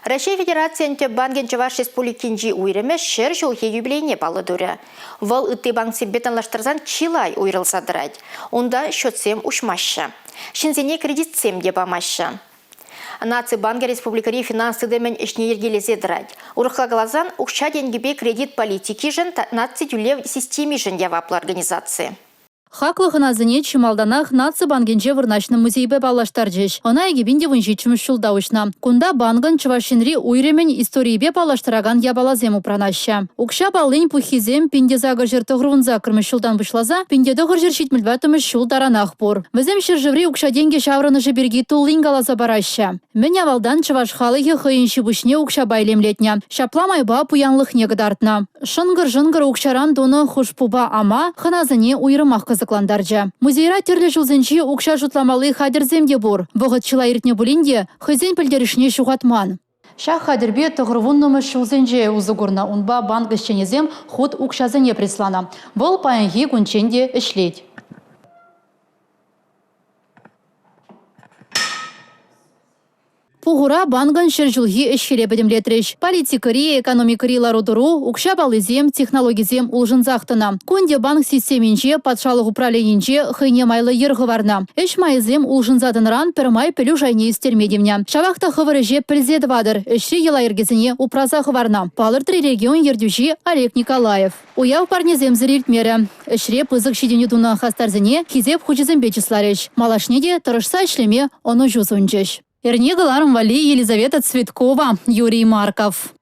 Россия Федерациясында банген Чуваш Республикинжи уйрыме шер жылғы юбилейне балы дұры. Вал үтті банксен бетанлаштырзан чилай уйрылса дырайд. Онда шөтсем ушмашы. Шинзене кредитсем де бамашы. Наци банка республикари финансы демен ішне ергелезе дырайд. Урықла глазан ұқша денгебе кредит политики жын наци тюлев системи жын яваплы организации. Хаклыхына зіне чималданах наци бангенже вырначны музейбе балаштар жеш. Она егебинде вынжичмыш шулдаушна. Кунда банган чувашинри уйремен историебе балаштараган ябалазем упранаща. Укша балын пухизем пиндезага жертогрунза кырмыш шулдан вышлаза, пиндедогыр жершитмельватымыш шулдаранах пор. Візем шержеври укша деньги шавраны жеберги туллин галаза бараща. Мен авалдан чуваш халыхе хыйынши бушне укша байлемлетня. Шапламайба пуянлых негадартна. Шынгыр-жынгыр укшаран доны хушпуба ама хыназыне уйрымах кызыкландаржа. Музейра терлі жылзынчи укша жутламалы хадерземде бур. Вғыт чыла иртне булинде хызен пілдерішне шуғатман. Шах хадербе тұғырвуннымы шулзенже узыгурна унба банк ішченезем худ укшазыне преслана. Бұл паянги күнченде ішлет. Пугура банган шержулги эшхеле бедемлетреш. Политикари, экономикари ларудуру, укша балызем, технологизем улжынзақтына. Кунде банк системинче, патшалық управленинче хыйне майлы ергыварна. Эш майызем улжынзадынран пірмай пілу жайне истермедемня. Шавақта хывырыже президвадыр, эшри ела ергезіне упраза хыварна. Палыртри регион ердюжи Олег Николаев. Уяв парнезем зірілтмері. Эшре пызык шидені дуна хастарзіне хизеп хучызем бечіслареш. Малашнеде тұрышса ішлеме оны жузунчеш. Ернегаларым Вали, Елизавета Цветкова, Юрий Марков.